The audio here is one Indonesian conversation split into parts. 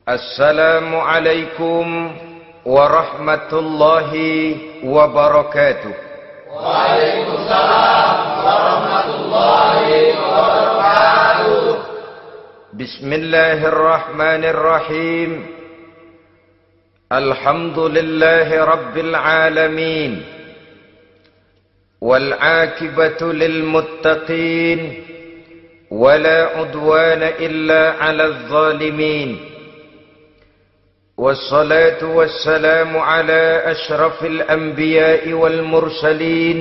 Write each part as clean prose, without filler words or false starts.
Assalamualaikum warahmatullahi wabarakatuh. Waalaikumsalam warahmatullahi wabarakatuh. Bismillahirrahmanirrahim. Alhamdulillahi rabbil alamin. Wal akibatu lil muttaqin. Wala udwana illa 'alal zalimin. والصلاة والسلام على أشرف الأنبياء والمرسلين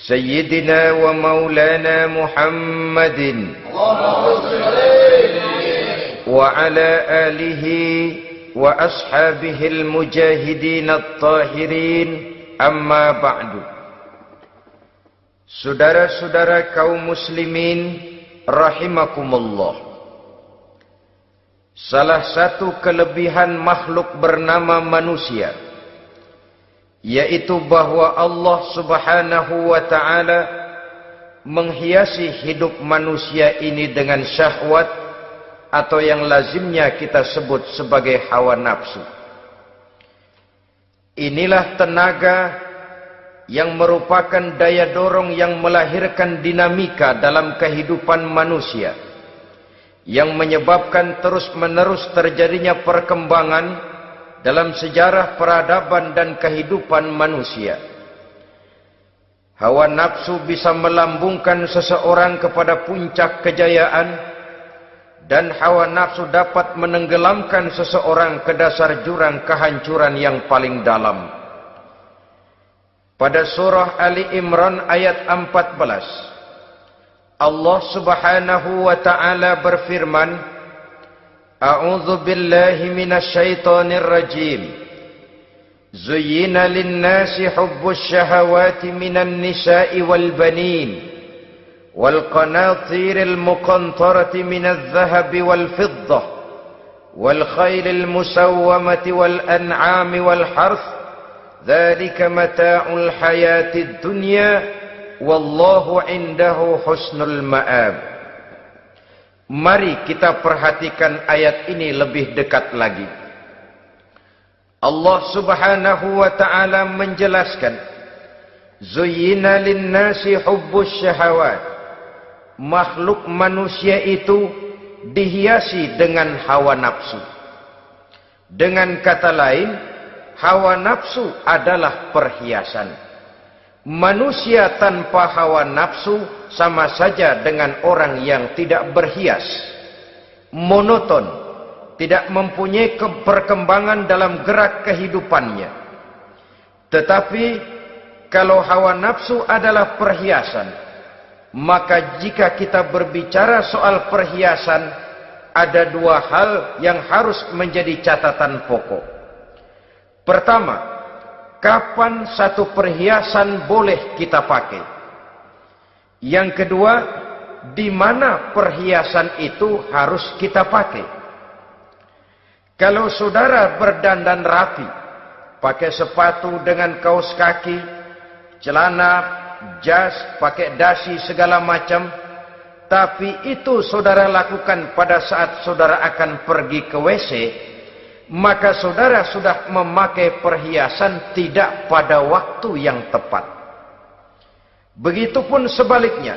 سيدنا ومولانا محمد وعلى آله وأصحابه المجاهدين الطاهرين أما بعد. Saudara-saudara kaum muslimin rahimakumullah. Salah satu kelebihan makhluk bernama manusia, yaitu bahwa Allah subhanahu wa ta'ala menghiasi hidup manusia ini dengan syahwat atau yang lazimnya kita sebut sebagai hawa nafsu. Inilah tenaga yang merupakan daya dorong yang melahirkan dinamika dalam kehidupan manusia, yang menyebabkan terus-menerus terjadinya perkembangan dalam sejarah peradaban dan kehidupan manusia. Hawa nafsu bisa melambungkan seseorang kepada puncak kejayaan, dan hawa nafsu dapat menenggelamkan seseorang ke dasar jurang kehancuran yang paling dalam. Pada surah Ali Imran ayat 14, Allah subhanahu wa ta'ala berfirman, A'udzu billahi minasy syaithanir rajim. Zuyyina lin-nasi hubbus syahawati minan nisa'i wal banin wal qanatiril muqantarati minadh dhahabi wal fiddah wal khaylil musawwamati wal an'ami wal harth. Dzalika mata'ul hayatid dunya. Wallahu indahu husnul ma'ab. Mari kita perhatikan ayat ini lebih dekat lagi. Allah subhanahu wa ta'ala menjelaskan, Zuyyina linnasi hubbus syahawat. Makhluk manusia itu dihiasi dengan hawa nafsu. Dengan kata lain, hawa nafsu adalah perhiasan. Manusia tanpa hawa nafsu sama saja dengan orang yang tidak berhias, monoton, tidak mempunyai perkembangan dalam gerak kehidupannya. Tetapi kalau hawa nafsu adalah perhiasan, maka jika kita berbicara soal perhiasan, ada dua hal yang harus menjadi catatan pokok. Pertama, kapan satu perhiasan boleh kita pakai? Yang kedua, di mana perhiasan itu harus kita pakai? Kalau saudara berdandan rapi, pakai sepatu dengan kaos kaki, celana, jas, pakai dasi segala macam, tapi itu saudara lakukan pada saat saudara akan pergi ke WC, maka saudara sudah memakai perhiasan tidak pada waktu yang tepat. Begitupun sebaliknya,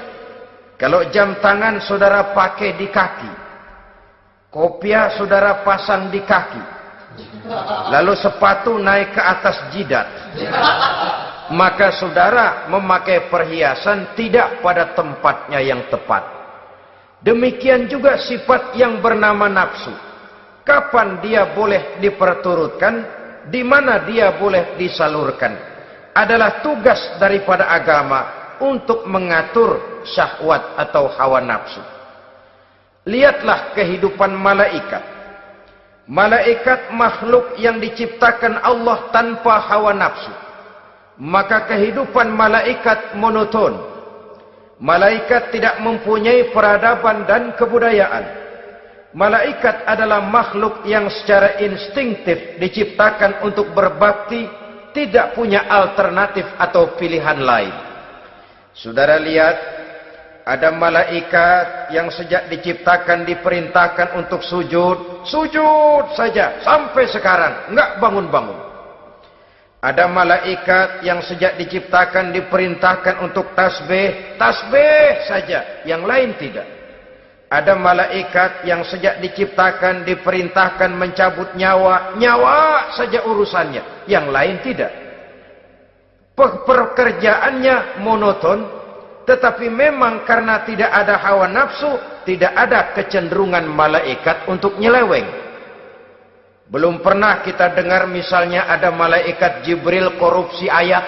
kalau jam tangan saudara pakai di kaki, kopiah saudara pasang di kaki, lalu sepatu naik ke atas jidat, maka saudara memakai perhiasan tidak pada tempatnya yang tepat. Demikian juga sifat yang bernama nafsu. kapan dia boleh diperturutkan, di mana dia boleh disalurkan. Adalah tugas daripada agama untuk mengatur syahwat atau hawa nafsu. Lihatlah kehidupan malaikat. Malaikat makhluk yang diciptakan Allah tanpa hawa nafsu. Maka kehidupan malaikat monoton. Malaikat tidak mempunyai peradaban dan kebudayaan. Malaikat adalah makhluk yang secara instinktif diciptakan untuk berbakti, tidak punya alternatif atau pilihan lain. Saudara lihat, ada malaikat yang sejak diciptakan diperintahkan untuk sujud, sujud saja sampai sekarang, enggak bangun-bangun. Ada malaikat yang sejak diciptakan diperintahkan untuk tasbih, tasbih saja, yang lain tidak. Ada malaikat yang sejak diciptakan diperintahkan mencabut nyawa, nyawa saja urusannya, yang lain tidak. Pekerjaannya monoton, tetapi memang karena tidak ada hawa nafsu, tidak ada kecenderungan malaikat untuk nyeleweng. Belum pernah kita dengar misalnya ada malaikat Jibril korupsi ayat.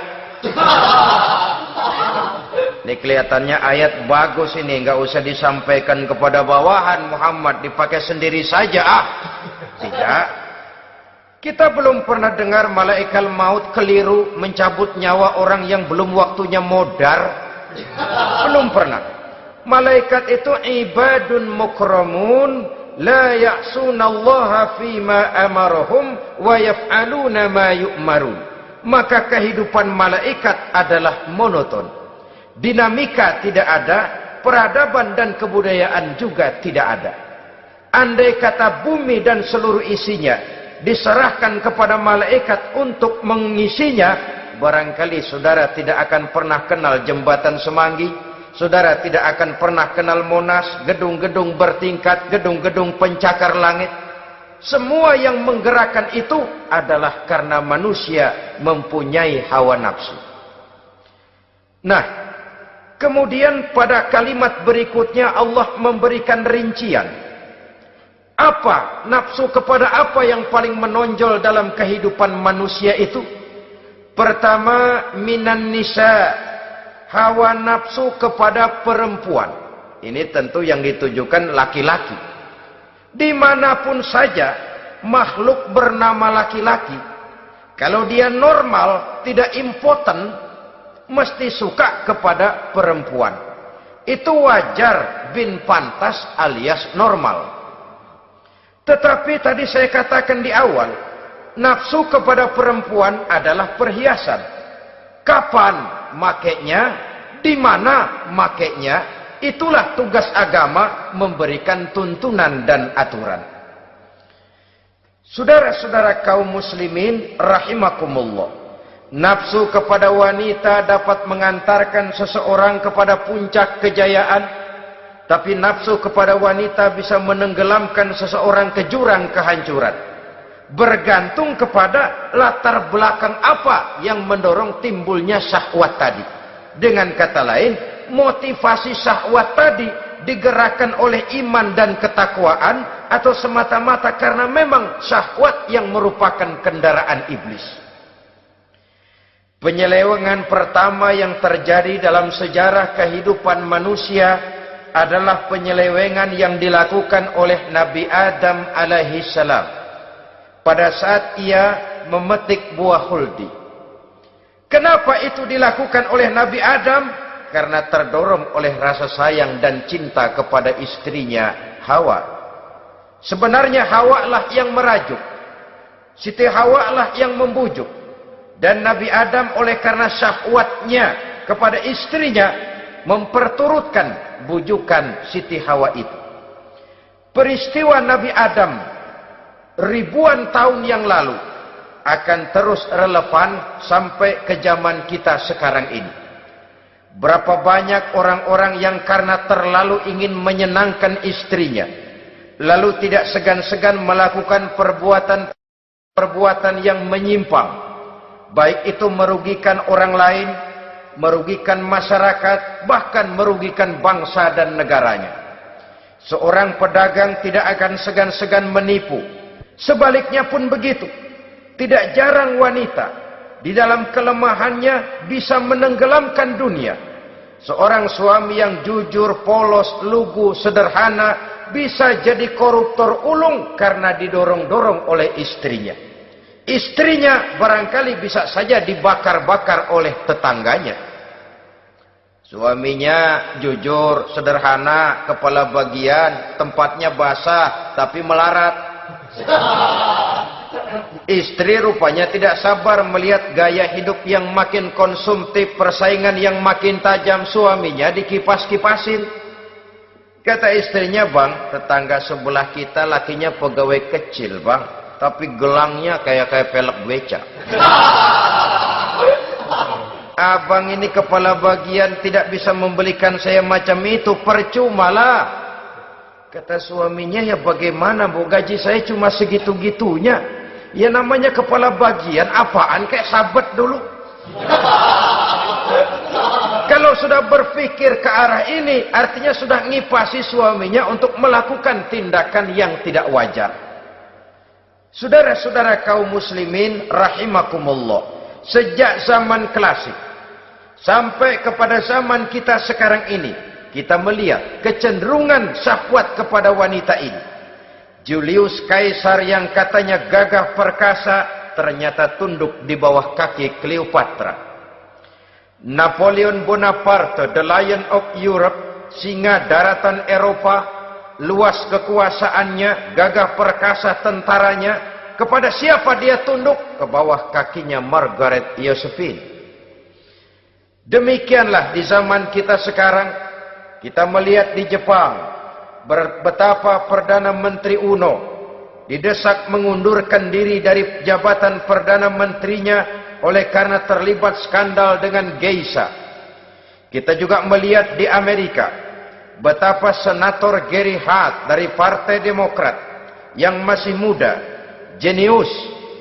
Ini kelihatannya ayat bagus ini, nggak usah disampaikan kepada bawahan Muhammad, dipakai sendiri saja. Tidak. Kita belum pernah dengar malaikat maut keliru mencabut nyawa orang yang belum waktunya modar. Belum pernah. Malaikat itu ibadun mukramun, la ya'sunallaha fima amarahum wa yaf'aluna ma yu'marun. Maka kehidupan malaikat adalah monoton. Dinamika tidak ada, peradaban dan kebudayaan juga tidak ada. Andai kata bumi dan seluruh isinya diserahkan kepada malaikat untuk mengisinya, barangkali saudara tidak akan pernah kenal jembatan Semanggi, saudara tidak akan pernah kenal Monas, gedung-gedung bertingkat, gedung-gedung pencakar langit. Semua yang menggerakkan itu adalah karena manusia mempunyai hawa nafsu. Nah, kemudian pada kalimat berikutnya Allah memberikan rincian. Apa nafsu kepada apa yang paling menonjol dalam kehidupan manusia itu? Pertama, minan nisa, hawa nafsu kepada perempuan. Ini tentu yang ditujukan laki-laki. Dimanapun saja makhluk bernama laki-laki, kalau dia normal, tidak impoten, mesti suka kepada perempuan. Itu wajar, bin pantas alias normal. Tetapi tadi saya katakan di awal, nafsu kepada perempuan adalah perhiasan. Kapan makainya, di mana makainya, itulah tugas agama memberikan tuntunan dan aturan. Saudara-saudara kaum muslimin rahimakumullah, nafsu kepada wanita dapat mengantarkan seseorang kepada puncak kejayaan, tapi nafsu kepada wanita bisa menenggelamkan seseorang ke jurang kehancuran. Bergantung kepada latar belakang apa yang mendorong timbulnya syahwat tadi. Dengan kata lain, motivasi syahwat tadi digerakkan oleh iman dan ketakwaan, atau semata-mata karena memang syahwat yang merupakan kendaraan iblis. Penyelewengan pertama yang terjadi dalam sejarah kehidupan manusia adalah penyelewengan yang dilakukan oleh Nabi Adam alaihi salam pada saat ia memetik buah khuldi. Kenapa itu dilakukan oleh Nabi Adam? Karena terdorong oleh rasa sayang dan cinta kepada istrinya Hawa. Sebenarnya Hawa lah yang merajuk, Siti Hawa lah yang membujuk, dan Nabi Adam oleh karena syahwatnya kepada istrinya memperturutkan bujukan Siti Hawa itu. Peristiwa Nabi Adam ribuan tahun yang lalu akan terus relevan sampai ke zaman kita sekarang ini. Berapa banyak orang-orang yang karena terlalu ingin menyenangkan istrinya, lalu tidak segan-segan melakukan perbuatan yang menyimpang, baik itu merugikan orang lain, merugikan masyarakat, bahkan merugikan bangsa dan negaranya. Seorang pedagang tidak akan segan-segan menipu, Sebaliknya pun begitu. Tidak jarang wanita di dalam kelemahannya bisa menenggelamkan dunia. Seorang suami yang jujur, polos, lugu, sederhana bisa jadi koruptor ulung karena didorong-dorong oleh istrinya. Istrinya barangkali bisa saja dibakar-bakar oleh tetangganya. Suaminya jujur, sederhana, kepala bagian, tempatnya basah tapi melarat. Istri rupanya tidak sabar melihat gaya hidup yang makin konsumtif, persaingan yang makin tajam. Suaminya dikipas-kipasin. Kata istrinya, "Bang, tetangga sebelah kita lakinya pegawai kecil, Bang, tapi gelangnya kayak pelek beca. Abang ini kepala bagian tidak bisa membelikan saya macam itu, percumalah." Kata suaminya, "Ya bagaimana Bu, gaji saya cuma segitu-gitunya." Ya namanya kepala bagian, apaan kayak sabet dulu. Kalau sudah berpikir ke arah ini, artinya sudah ngipasi suaminya untuk melakukan tindakan yang tidak wajar. Saudara-saudara kaum muslimin rahimakumullah, sejak zaman klasik sampai kepada zaman kita sekarang ini, kita melihat kecenderungan syahwat kepada wanita ini. Julius Kaisar yang katanya gagah perkasa ternyata tunduk di bawah kaki Cleopatra. Napoleon Bonaparte, the Lion of Europe, singa daratan Eropa, luas kekuasaannya, gagah perkasa tentaranya, kepada siapa dia tunduk? Ke bawah kakinya Margaret Josephine. Demikianlah di zaman kita sekarang, kita melihat di Jepang, betapa Perdana Menteri Uno didesak mengundurkan diri dari jabatan Perdana Menterinya oleh karena terlibat skandal dengan geisha. Kita juga melihat di Amerika betapa Senator Gary Hart dari Partai Demokrat yang masih muda, jenius,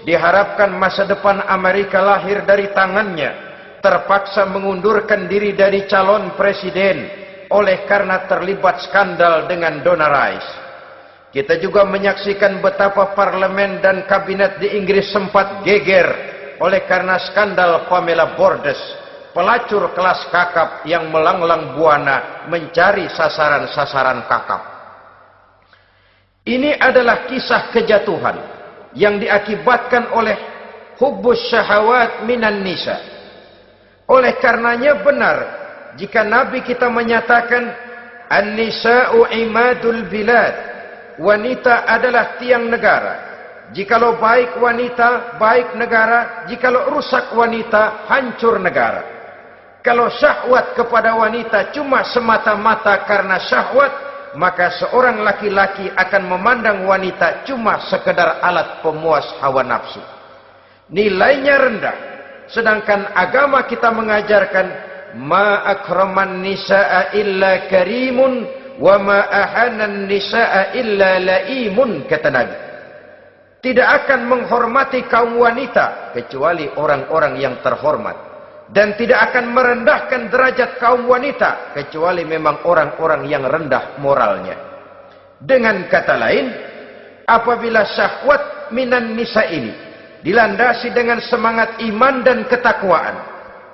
diharapkan masa depan Amerika lahir dari tangannya, terpaksa mengundurkan diri dari calon presiden oleh karena terlibat skandal dengan Donna Rice. Kita juga menyaksikan betapa parlemen dan kabinet di Inggris sempat geger oleh karena skandal Pamela Bordes, pelacur kelas kakap yang melanglang buana mencari sasaran-sasaran kakap. Ini adalah kisah kejatuhan yang diakibatkan oleh hubbus syahawat minan nisa. Oleh karenanya benar jika Nabi kita menyatakan an-nisa'u imadul bilad, wanita adalah tiang negara. Jikalau baik wanita, baik negara. Jikalau rusak wanita, hancur negara. Kalau syahwat kepada wanita cuma semata-mata karena syahwat, maka seorang laki-laki akan memandang wanita cuma sekedar alat pemuas hawa nafsu. Nilainya rendah. Sedangkan agama kita mengajarkan ma akraman nisaa illa karimun wa ma ahanan nisaa illa laimun, kata Nabi. Tidak akan menghormati kaum wanita kecuali orang-orang yang terhormat, dan tidak akan merendahkan derajat kaum wanita kecuali memang orang-orang yang rendah moralnya. Dengan kata lain, apabila syahwat minan nisa ini dilandasi dengan semangat iman dan ketakwaan,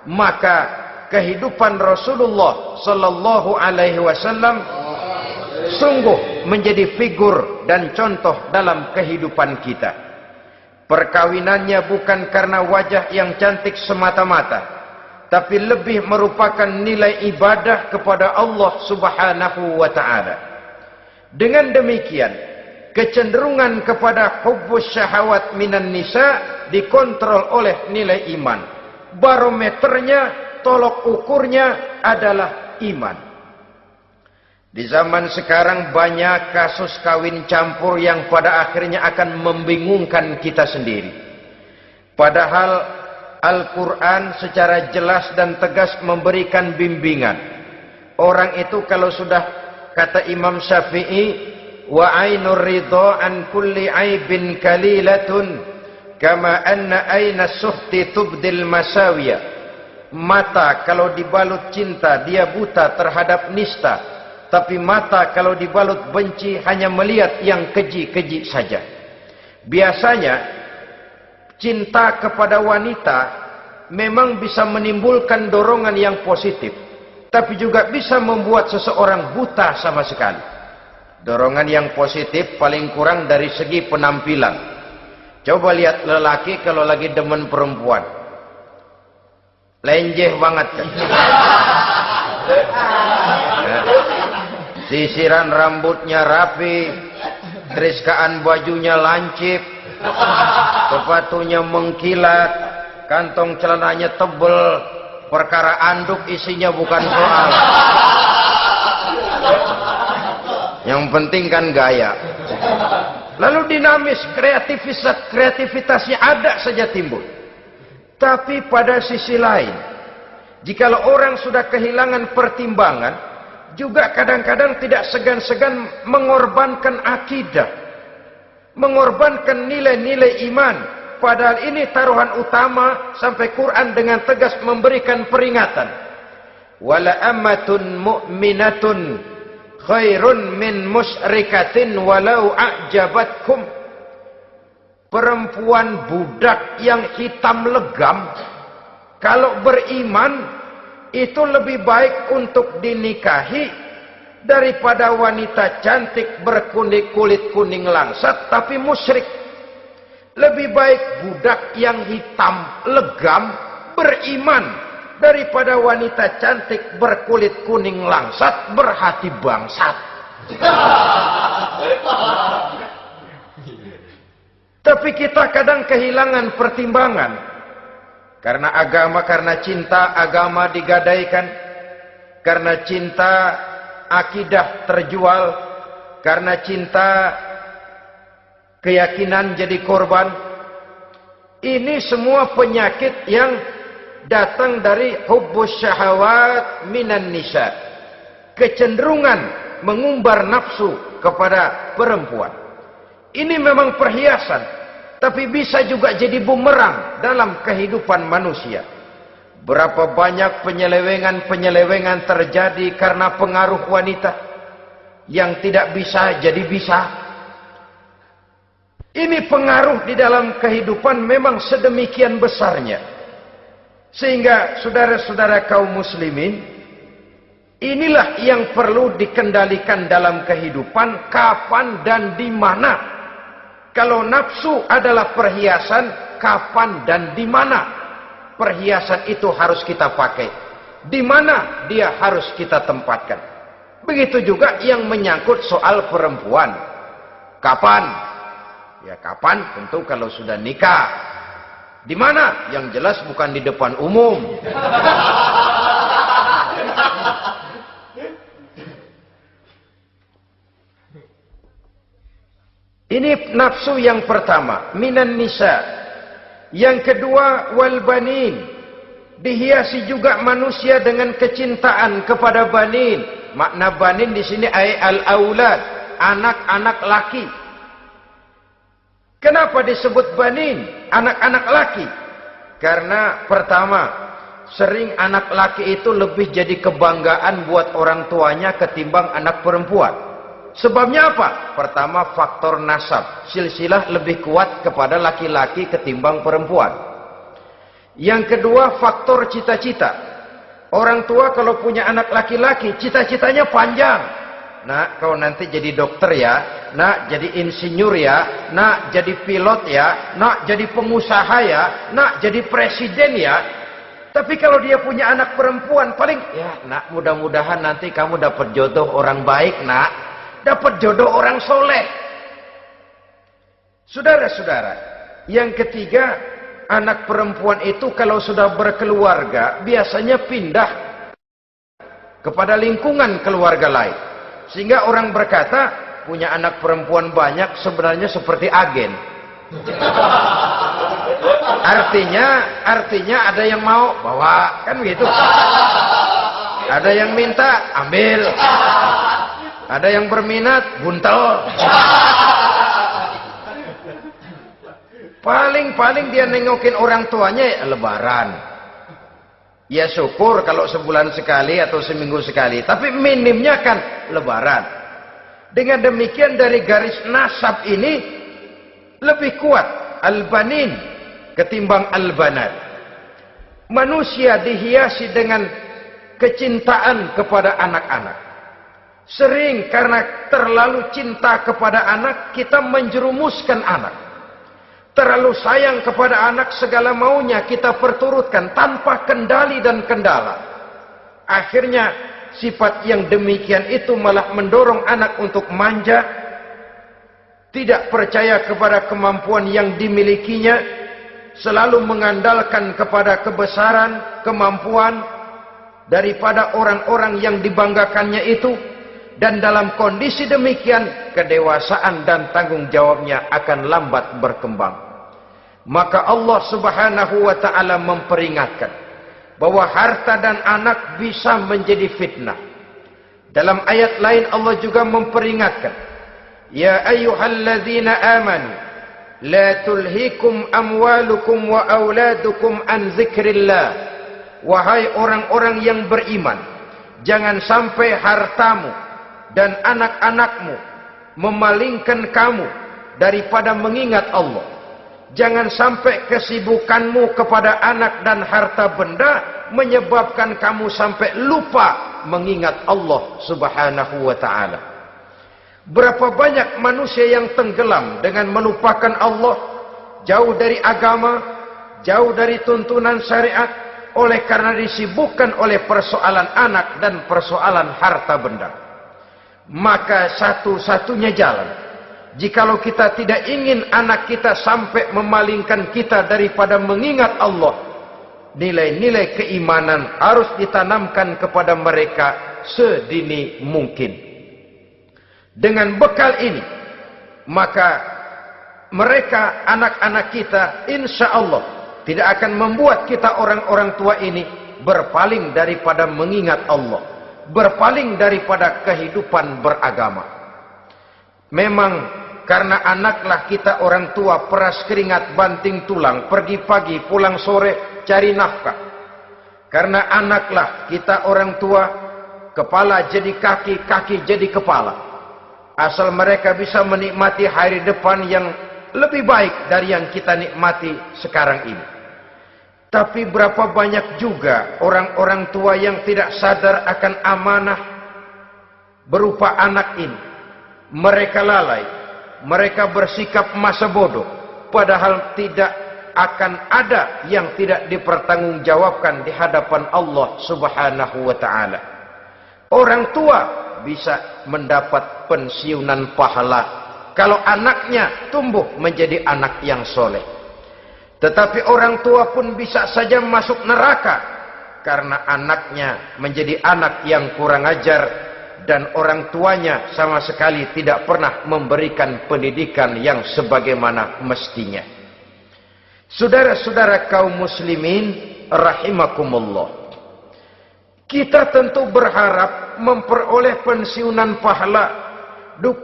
maka kehidupan Rasulullah sallallahu alaihi wasallam sungguh menjadi figur dan contoh dalam kehidupan kita. Perkawinannya bukan karena wajah yang cantik semata-mata, tapi lebih merupakan nilai ibadah kepada Allah Subhanahu wa taala. Dengan demikian, kecenderungan kepada hubbus syahawat minan nisa dikontrol oleh nilai iman. Barometernya, tolok ukurnya adalah iman. Di zaman sekarang banyak kasus kawin campur yang pada akhirnya akan membingungkan kita sendiri. Padahal Al-Quran secara jelas dan tegas memberikan bimbingan. Orang itu kalau sudah, kata Imam Syafi'i, wa ainur ridha an kulli aibin kalilatun kama anna aina suhti tubdil masawiya. Mata kalau dibalut cinta dia buta terhadap nista, tapi mata kalau dibalut benci hanya melihat yang keji-keji saja. Biasanya cinta kepada wanita memang bisa menimbulkan dorongan yang positif, tapi juga bisa membuat seseorang buta sama sekali. Dorongan yang positif paling kurang dari segi penampilan. Coba lihat lelaki kalau lagi demen perempuan, lenjeh banget kan. Sisiran rambutnya rapi, teriskaan bajunya lancip, sepatunya mengkilat, kantong celananya tebel, perkara anduk isinya bukan soal. Yang penting kan gaya. Lalu dinamis, kreativitasnya ada saja timbul. Tapi pada sisi lain, jikalau orang sudah kehilangan pertimbangan, juga kadang-kadang tidak segan-segan mengorbankan akidah, mengorbankan nilai-nilai iman. Padahal ini taruhan utama, sampai Quran dengan tegas memberikan peringatan. Wala ammatun mu'minatun khairun min musyrikatin walau a'jabatkum. Perempuan budak yang hitam legam, kalau beriman, itu lebih baik untuk dinikahi daripada wanita cantik berkulit kuning langsat tapi musyrik. Lebih baik budak yang hitam legam beriman daripada wanita cantik berkulit kuning langsat berhati bangsat. Tapi kita kadang kehilangan pertimbangan. Karena agama, karena cinta agama digadaikan. Karena cinta akidah terjual. Karena cinta keyakinan jadi korban. Ini semua penyakit yang datang dari hubbus syahawat minan nisa. Kecenderungan mengumbar nafsu kepada perempuan. Ini memang perhiasan, tapi bisa juga jadi bumerang dalam kehidupan manusia. Berapa banyak penyelewengan terjadi karena pengaruh wanita yang tidak bisa jadi bisa. Ini pengaruh di dalam kehidupan memang sedemikian besarnya. Sehingga saudara-saudara kaum muslimin, inilah yang perlu dikendalikan dalam kehidupan, kapan dan di mana. Kalau nafsu adalah perhiasan, kapan dan di mana perhiasan itu harus kita pakai? Di mana dia harus kita tempatkan? Begitu juga yang menyangkut soal perempuan. Kapan? Ya kapan? Tentu kalau sudah nikah. Di mana? Yang jelas bukan di depan umum. Ini nafsu yang pertama, minan nisa. Yang kedua, wal banin. Dihiasi juga manusia dengan kecintaan kepada banin. Makna banin di sini al-aulad, anak-anak laki. Kenapa disebut banin, anak-anak laki? Karena pertama, sering anak laki itu lebih jadi kebanggaan buat orang tuanya ketimbang anak perempuan. Sebabnya apa? Pertama, faktor nasab. Silsilah lebih kuat kepada laki-laki ketimbang perempuan. Yang kedua, faktor cita-cita. Orang tua kalau punya anak laki-laki, cita-citanya panjang. Nak, kau nanti jadi dokter ya. Nak, jadi insinyur ya. Nak, jadi pilot ya. Nak, jadi pengusaha ya. Nak, jadi presiden ya. Tapi kalau dia punya anak perempuan, paling, ya nak, mudah-mudahan nanti kamu dapat jodoh orang baik, nak. Dapat jodoh orang soleh. Saudara-saudara, yang ketiga, anak perempuan itu kalau sudah berkeluarga, biasanya pindah kepada lingkungan keluarga lain. Sehingga orang berkata, punya anak perempuan banyak sebenarnya seperti agen. Artinya ada yang mau bawa, kan begitu. Ada yang minta, ambil. Ada yang berminat, buntel. Paling dia nengokin orang tuanya ya lebaran. Ya syukur kalau sebulan sekali atau seminggu sekali. Tapi minimnya kan lebaran. Dengan demikian dari garis nasab ini, lebih kuat al-banin ketimbang al-banat. Manusia dihiasi dengan kecintaan kepada anak-anak. Sering karena terlalu cinta kepada anak, kita menjerumuskan anak. Terlalu sayang kepada anak, segala maunya kita perturutkan tanpa kendali dan kendala. Akhirnya sifat yang demikian itu malah mendorong anak untuk manja, tidak percaya kepada kemampuan yang dimilikinya, selalu mengandalkan kepada kebesaran, kemampuan daripada orang-orang yang dibanggakannya itu. Dan dalam kondisi demikian, kedewasaan dan tanggung jawabnya akan lambat berkembang. Maka Allah Subhanahu wa ta'ala memperingatkan bahwa harta dan anak bisa menjadi fitnah. Dalam ayat lain Allah juga memperingatkan, ya ayyuhalladzina amanu la tulhikum amwalukum wa auladukum an zikrillah. Wahai orang-orang yang beriman, jangan sampai hartamu dan anak-anakmu memalingkan kamu daripada mengingat Allah. Jangan sampai kesibukanmu kepada anak dan harta benda menyebabkan kamu sampai lupa mengingat Allah Subhanahu wa ta'ala. Berapa banyak manusia yang tenggelam dengan melupakan Allah, jauh dari agama, jauh dari tuntunan syariat, oleh karena disibukkan oleh persoalan anak dan persoalan harta benda. Maka satu-satunya jalan, jikalau kita tidak ingin anak kita sampai memalingkan kita daripada mengingat Allah, nilai-nilai keimanan harus ditanamkan kepada mereka sedini mungkin. Dengan bekal ini, maka mereka, anak-anak kita, insya Allah tidak akan membuat kita orang-orang tua ini berpaling daripada mengingat Allah, berpaling daripada kehidupan beragama. Memang karena anaklah kita orang tua peras keringat banting tulang, pergi pagi pulang sore cari nafkah. Karena anaklah kita orang tua, kepala jadi kaki, kaki jadi kepala. Asal mereka bisa menikmati hari depan yang lebih baik dari yang kita nikmati sekarang ini. Tapi berapa banyak juga orang-orang tua yang tidak sadar akan amanah berupa anak ini. Mereka lalai, mereka bersikap masa bodoh, padahal tidak akan ada yang tidak dipertanggungjawabkan di hadapan Allah Subhanahu wa ta'ala. Orang tua bisa mendapat pensiunan pahala kalau anaknya tumbuh menjadi anak yang soleh. Tetapi orang tua pun bisa saja masuk neraka karena anaknya menjadi anak yang kurang ajar dan orang tuanya sama sekali tidak pernah memberikan pendidikan yang sebagaimana mestinya. Saudara-saudara kaum muslimin rahimakumullah, kita tentu berharap memperoleh pensiunan pahala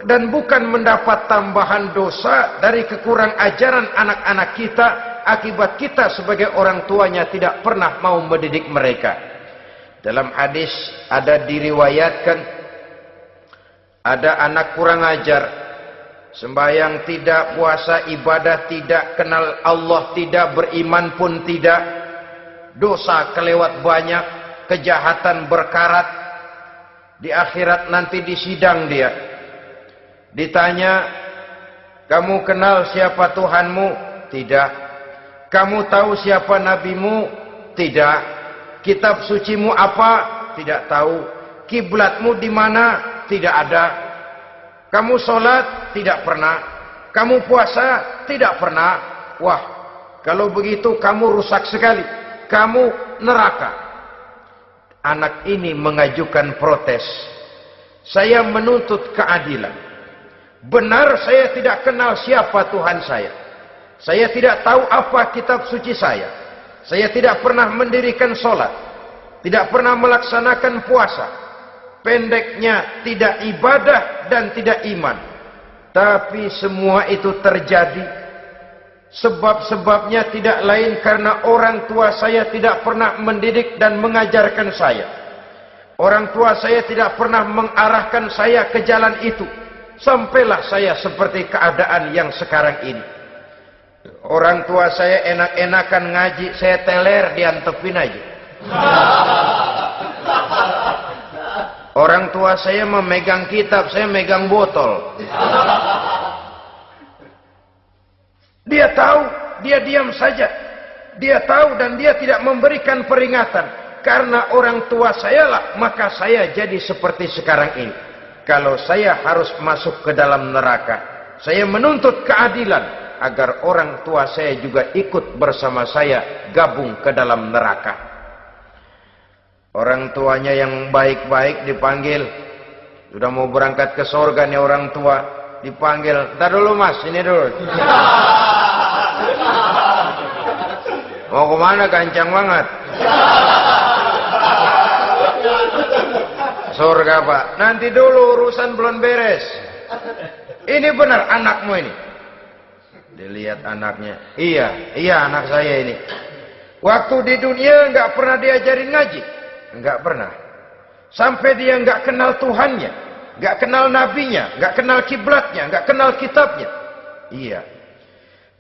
dan bukan mendapat tambahan dosa dari kekurang ajaran anak-anak kita akibat kita sebagai orang tuanya tidak pernah mau mendidik mereka. Dalam hadis ada diriwayatkan, ada anak kurang ajar, sembahyang tidak, puasa ibadah tidak, kenal Allah tidak, beriman pun tidak, dosa kelewat banyak, kejahatan berkarat. Di akhirat nanti disidang dia, ditanya, kamu kenal siapa Tuhanmu? Tidak. Kamu tahu siapa nabimu? Tidak. Kitab sucimu apa? Tidak tahu. Kiblatmu di mana? Tidak ada. Kamu sholat? Tidak pernah. Kamu puasa? Tidak pernah. Wah, kalau begitu kamu rusak sekali. Kamu neraka. Anak ini mengajukan protes. Saya menuntut keadilan. Benar saya tidak kenal siapa Tuhan saya. Saya tidak tahu apa kitab suci saya. Saya tidak pernah mendirikan sholat. Tidak pernah melaksanakan puasa. Pendeknya tidak ibadah dan tidak iman. Tapi semua itu terjadi. Sebab-sebabnya tidak lain karena orang tua saya tidak pernah mendidik dan mengajarkan saya. Orang tua saya tidak pernah mengarahkan saya ke jalan itu. Sampailah saya seperti keadaan yang sekarang ini. Orang tua saya enak-enakan ngaji, saya teler diantepin aja. Orang tua saya memegang kitab, saya megang botol. Dia tahu, dia diam saja. Dia tahu dan dia tidak memberikan peringatan. Karena orang tua saya lah, maka saya jadi seperti sekarang ini. Kalau saya harus masuk ke dalam neraka, saya menuntut keadilan agar orang tua saya juga ikut bersama saya gabung ke dalam neraka. Orang tuanya yang baik-baik dipanggil, sudah mau berangkat ke surga nih orang tua, dipanggil, "Ntar dulu mas, ini dulu." Mau kemana, gancang banget? Surga pak, nanti dulu urusan belum beres. Ini benar anakmu ini? Dilihat anaknya, iya anak saya ini. Waktu di dunia nggak pernah diajarin ngaji, nggak pernah. Sampai dia nggak kenal Tuhannya, nggak kenal nabinya, nggak kenal kiblatnya, nggak kenal kitabnya. Iya.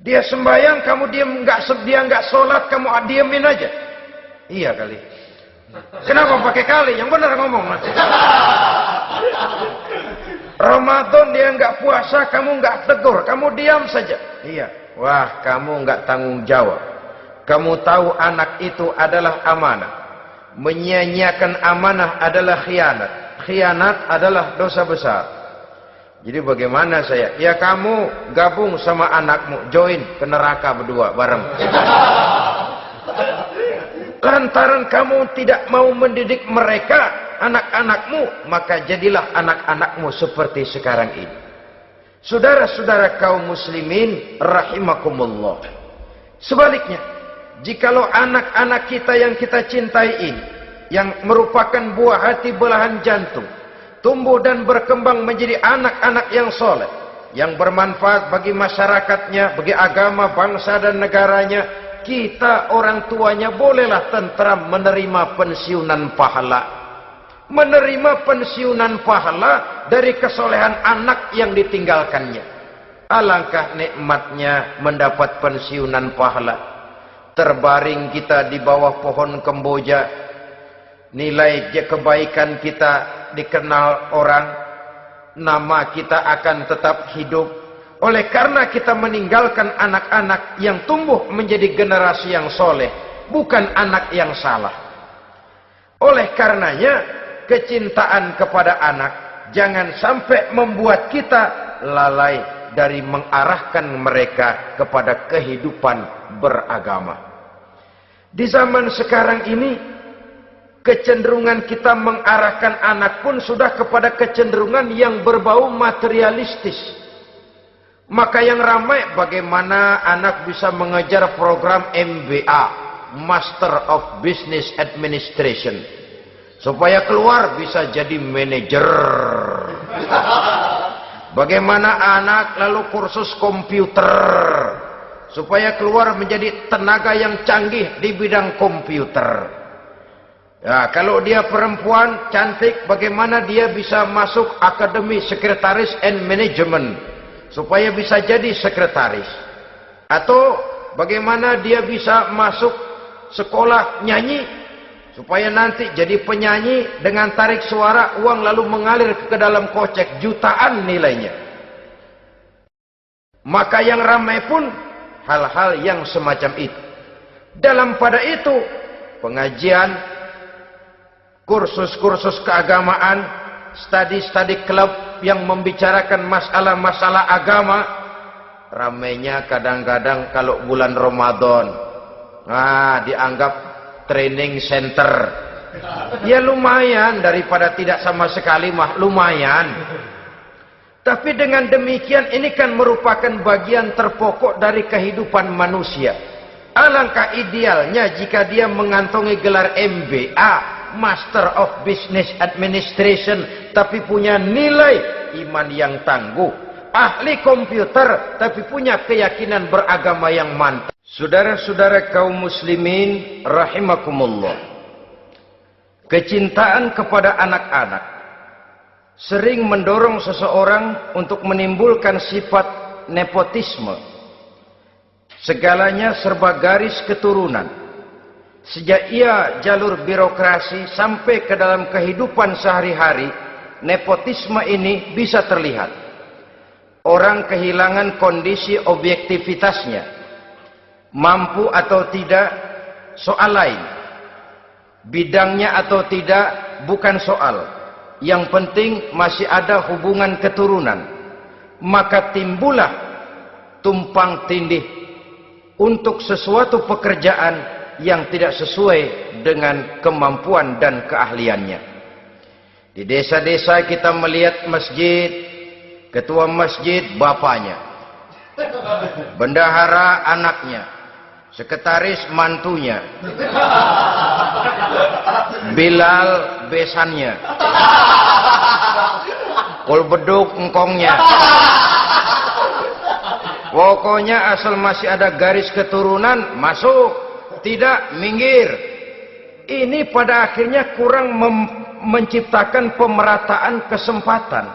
Dia sembahyang, kamu dia nggak sholat, kamu diemin aja. Iya kali. Kenapa pakai kali? Yang benar ngomong. Ramadan dia nggak puasa, kamu nggak tegur, kamu diam saja. Iya. Wah, kamu nggak tanggung jawab. Kamu tahu anak itu adalah amanah. Menyia-nyiakan amanah adalah khianat. Khianat adalah dosa besar. Jadi bagaimana saya? Ya kamu gabung sama anakmu, join ke neraka berdua bareng. Lantaran kamu tidak mau mendidik mereka, anak-anakmu, maka jadilah anak-anakmu seperti sekarang ini. Saudara-saudara kaum muslimin rahimakumullah. Sebaliknya, jikalau anak-anak kita yang kita cintai ini, yang merupakan buah hati belahan jantung, tumbuh dan berkembang menjadi anak-anak yang soleh, yang bermanfaat bagi masyarakatnya, bagi agama, bangsa dan negaranya, kita orang tuanya bolehlah tentram menerima pensiunan pahala. Menerima pensiunan pahala dari kesolehan anak yang ditinggalkannya. Alangkah nikmatnya mendapat pensiunan pahala. Terbaring kita di bawah pohon kemboja, nilai kebaikan kita dikenal orang, nama kita akan tetap hidup. Oleh karena kita meninggalkan anak-anak yang tumbuh menjadi generasi yang soleh, bukan anak yang salah. Oleh karenanya, kecintaan kepada anak jangan sampai membuat kita lalai dari mengarahkan mereka kepada kehidupan beragama. Di zaman sekarang ini, kecenderungan kita mengarahkan anak pun sudah kepada kecenderungan yang berbau materialistis. Maka yang ramai bagaimana anak bisa mengejar program MBA, Master of Business Administration, supaya keluar bisa jadi manajer. Bagaimana anak lalu kursus komputer, supaya keluar menjadi tenaga yang canggih di bidang komputer. Ya, kalau dia perempuan cantik, bagaimana dia bisa masuk Akademi Sekretaris and Management, supaya bisa jadi sekretaris. Atau bagaimana dia bisa masuk sekolah nyanyi, supaya nanti jadi penyanyi dengan tarik suara, uang lalu mengalir ke dalam kocek jutaan nilainya. Maka yang ramai pun hal-hal yang semacam itu. Dalam pada itu, pengajian, kursus-kursus keagamaan, studi-studi klub yang membicarakan masalah-masalah agama, ramainya kadang-kadang kalau bulan Ramadan, dianggap training center. Ya lumayan, daripada tidak sama sekali mah lumayan. Tapi dengan demikian ini kan merupakan bagian terpokok dari kehidupan manusia. Alangkah idealnya jika dia mengantongi gelar MBA, Master of Business Administration, tapi punya nilai iman yang tangguh, ahli komputer, tapi punya keyakinan beragama yang mantap. Saudara-saudara kaum muslimin rahimakumullah, kecintaan kepada anak-anak sering mendorong seseorang untuk menimbulkan sifat nepotisme, Segalanya serba garis keturunan. Sejak ia jalur birokrasi sampai ke dalam kehidupan sehari-hari, nepotisme ini bisa terlihat. Orang kehilangan kondisi objektivitasnya. Mampu atau tidak, soal lain. Bidangnya atau tidak, bukan soal. Yang penting masih ada hubungan keturunan. Maka timbullah tumpang tindih untuk sesuatu pekerjaan yang tidak sesuai dengan kemampuan dan keahliannya. Di desa-desa kita melihat masjid, ketua masjid bapaknya, bendahara anaknya, sekretaris mantunya, Bilal besannya, kolbeduk engkongnya. Pokoknya asal masih ada garis keturunan, masuk. Tidak, minggir. Ini pada akhirnya kurang menciptakan pemerataan kesempatan.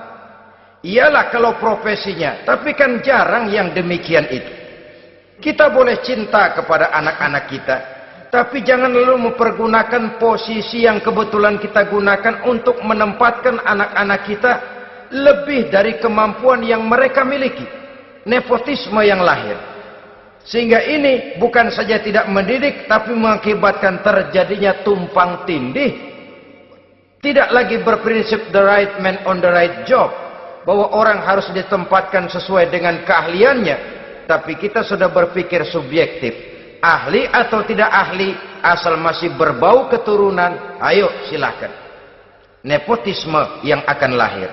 Iyalah kalau profesinya, tapi kan jarang yang demikian itu. Kita boleh cinta kepada anak-anak kita, tapi jangan lalu mempergunakan posisi yang kebetulan kita gunakan untuk menempatkan anak-anak kita lebih dari kemampuan yang mereka miliki. Nepotisme yang lahir. Sehingga ini bukan saja tidak mendidik, tapi mengakibatkan terjadinya tumpang tindih. Tidak lagi berprinsip the right man on the right job, bahwa orang harus ditempatkan sesuai dengan keahliannya. Tapi kita sudah berpikir subjektif. Ahli atau tidak ahli, asal masih berbau keturunan, ayo silakan. Nepotisme yang akan lahir.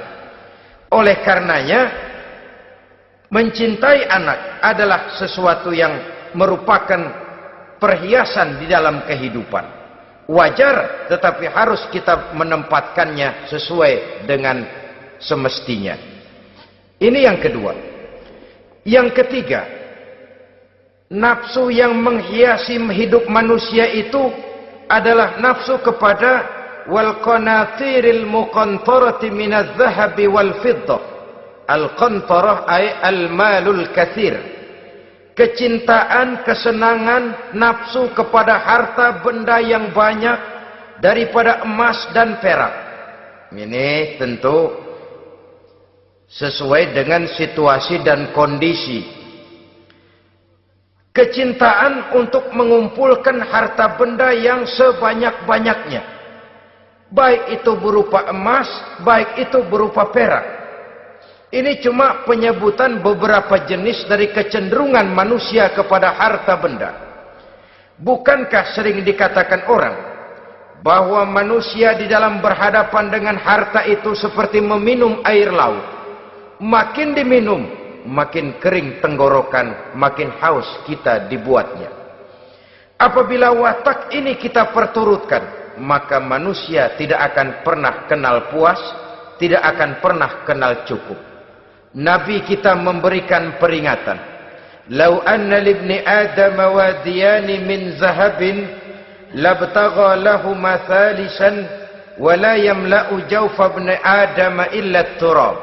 Oleh karenanya, mencintai anak adalah sesuatu yang merupakan perhiasan di dalam kehidupan. Wajar, tetapi harus kita menempatkannya sesuai dengan semestinya. Ini yang kedua. Yang ketiga, nafsu yang menghiasi hidup manusia itu adalah nafsu kepada wal qanatiril muqantarati minadz zahabi wal fiddah. Al-qantarah ay al-malul katsir. Kecintaan, kesenangan, nafsu kepada harta benda yang banyak daripada emas dan perak. Ini tentu sesuai dengan situasi dan kondisi. Kecintaan untuk mengumpulkan harta benda yang sebanyak-banyaknya. Baik itu berupa emas, baik itu berupa perak. Ini cuma penyebutan beberapa jenis dari kecenderungan manusia kepada harta benda. Bukankah sering dikatakan orang bahwa manusia di dalam berhadapan dengan harta itu seperti meminum air laut. Makin diminum, makin kering tenggorokan, makin haus kita dibuatnya. Apabila watak ini kita perturutkan, maka manusia tidak akan pernah kenal puas, tidak akan pernah kenal cukup. Nabi kita memberikan peringatan. Lau anna libni Adam wadiyani min zahabin labtagha lahu mathalisan wa la yamla'u jawfa ibni Adam illa turab.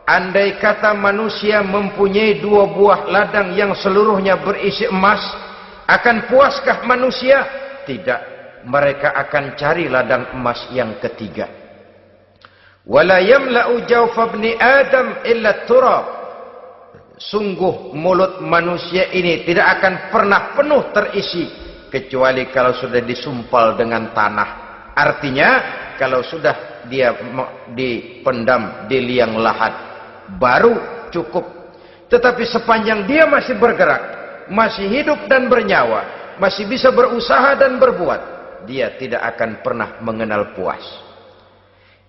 Andai kata manusia mempunyai dua buah ladang yang seluruhnya berisi emas, akan puaskah manusia? Tidak. Mereka akan cari ladang emas yang ketiga. Wala yamla'u jawfa ibni Adam illa turab. Sungguh mulut manusia ini tidak akan pernah penuh terisi kecuali kalau sudah disumpal dengan tanah. Artinya kalau sudah dia dipendam di liang lahat baru cukup. Tetapi sepanjang dia masih bergerak, masih hidup dan bernyawa, masih bisa berusaha dan berbuat, dia tidak akan pernah mengenal puas.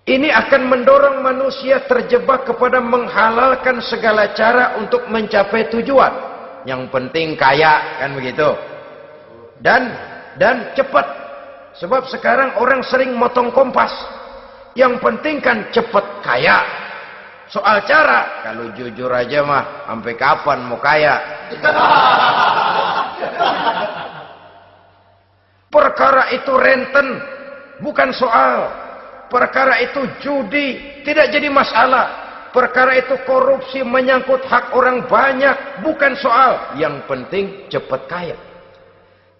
Ini akan mendorong manusia terjebak kepada menghalalkan segala cara untuk mencapai tujuan. Yang penting kaya, kan begitu. Dan cepat. Sebab sekarang orang sering motong kompas. Yang penting kan cepat kaya. Soal cara, kalau jujur aja mah, sampai kapan mau kaya? Perkara itu renten, bukan soal. Perkara itu judi, tidak jadi masalah. perkara itu korupsi, menyangkut hak orang banyak, bukan soal. Yang penting cepat kaya.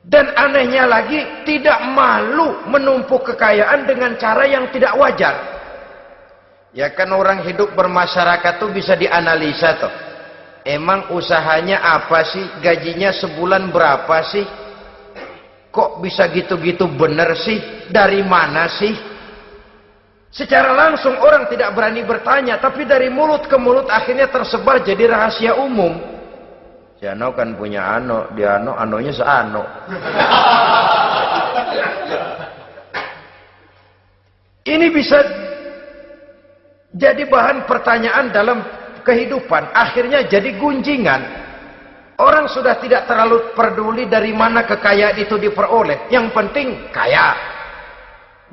Dan anehnya lagi, tidak malu menumpuk kekayaan dengan cara yang tidak wajar. Ya kan orang hidup bermasyarakat tuh bisa dianalisa tuh. Emang usahanya apa sih? Gajinya sebulan berapa sih? Kok bisa gitu-gitu bener sih? Dari mana sih? Secara langsung orang tidak berani bertanya, tapi dari mulut ke mulut akhirnya tersebar jadi rahasia umum. Si Ano kan punya Ano, dia Ano, Anonya seano. Ini bisa jadi bahan pertanyaan dalam kehidupan, akhirnya jadi gunjingan. Orang sudah tidak terlalu peduli dari mana kekayaan itu diperoleh, yang penting kaya.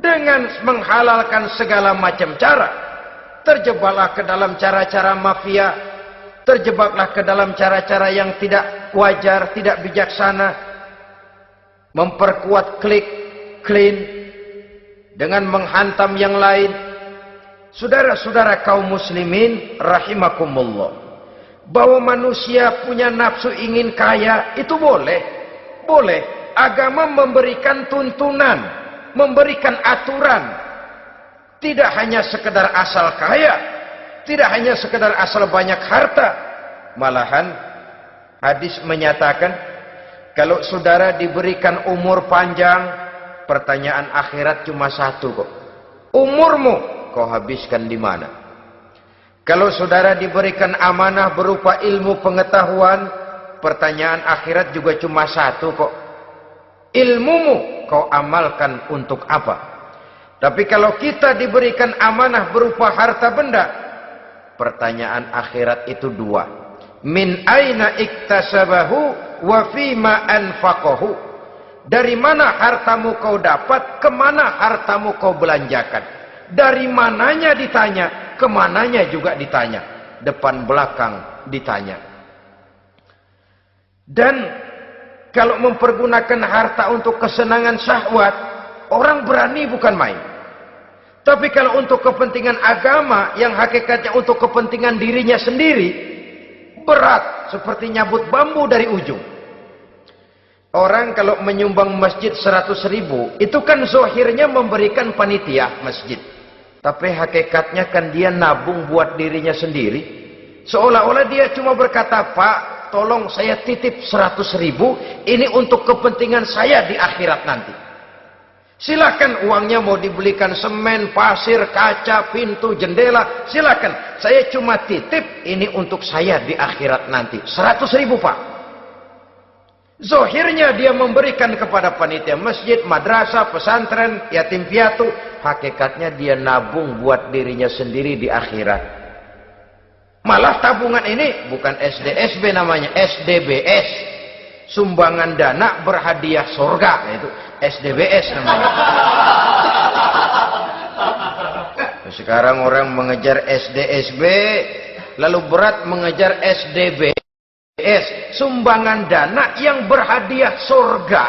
Dengan menghalalkan segala macam cara, terjebaklah ke dalam cara-cara mafia, terjebaklah ke dalam cara-cara yang tidak wajar, tidak bijaksana, memperkuat klik, clean, dengan menghantam yang lain. Saudara-saudara kaum muslimin rahimakumullah, bahwa manusia punya nafsu ingin kaya itu boleh. Agama memberikan tuntunan, memberikan aturan. Tidak hanya sekedar asal kaya, tidak hanya sekedar asal banyak harta. Malahan hadis menyatakan, kalau saudara diberikan umur panjang, pertanyaan akhirat cuma satu kok. Umurmu kau habiskan di mana? Kalau saudara diberikan amanah berupa ilmu pengetahuan, pertanyaan akhirat juga cuma satu kok. Ilmumu kau amalkan untuk apa? Tapi kalau kita diberikan amanah berupa harta benda, pertanyaan akhirat itu dua. Min aina iktasabahu wa fima anfaqahu. Dari mana hartamu kau dapat, kemana hartamu kau belanjakan. Dari mananya ditanya, kemananya juga ditanya. Depan belakang ditanya. Dan kalau mempergunakan harta untuk kesenangan syahwat, orang berani bukan main. Tapi kalau untuk kepentingan agama, yang hakikatnya untuk kepentingan dirinya sendiri, berat seperti nyabut bambu dari ujung. Orang kalau menyumbang masjid 100.000, itu kan zohirnya memberikan panitia masjid. Tapi hakikatnya kan dia nabung buat dirinya sendiri. Seolah-olah dia cuma berkata, Pak, tolong saya titip 100.000, ini untuk kepentingan saya di akhirat nanti. Silakan uangnya mau dibelikan semen, pasir, kaca, pintu, jendela, silakan. Saya cuma titip, ini untuk saya di akhirat nanti. 100.000 Pak. Zohirnya dia memberikan kepada panitia masjid, madrasah, pesantren, yatim piatu. Hakikatnya dia nabung buat dirinya sendiri di akhirat. Malah tabungan ini bukan SDSB namanya, SDBS. Sumbangan dana berhadiah surga, itu SDBS namanya. Sekarang orang mengejar SDSB, lalu berat mengejar SDBS, sumbangan dana yang berhadiah surga.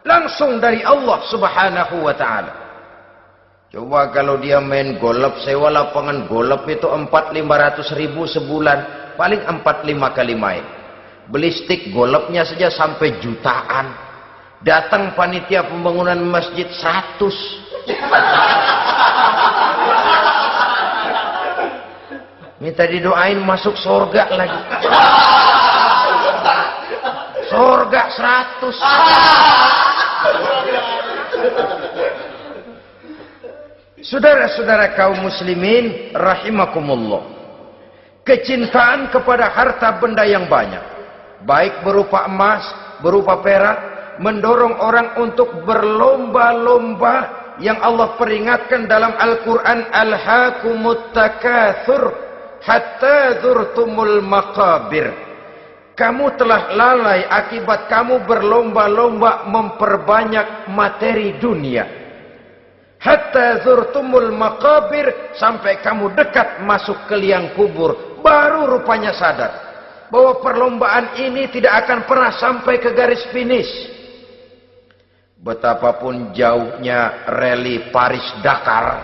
Langsung dari Allah Subhanahu wa ta'ala. Coba kalau dia main golf, sewa lapangan golf itu 400-500 ribu sebulan, paling 4-5 kali main. Beli stick golfnya saja sampai jutaan. Datang panitia pembangunan masjid 100. Minta didoain masuk surga lagi. Surga 100. Saudara-saudara kaum muslimin rahimakumullah, kecintaan kepada harta benda yang banyak, baik berupa emas, berupa perak, mendorong orang untuk berlomba-lomba yang Allah peringatkan dalam Al-Quran, alhaakumut takatsur hatta zurtumul maqabir. Kamu telah lalai akibat kamu berlomba-lomba memperbanyak materi dunia. Hatta zurtumul maqabir, sampai kamu dekat masuk ke liang kubur, baru rupanya sadar bahwa perlombaan ini tidak akan pernah sampai ke garis finish. Betapapun jauhnya rally Paris Dakar,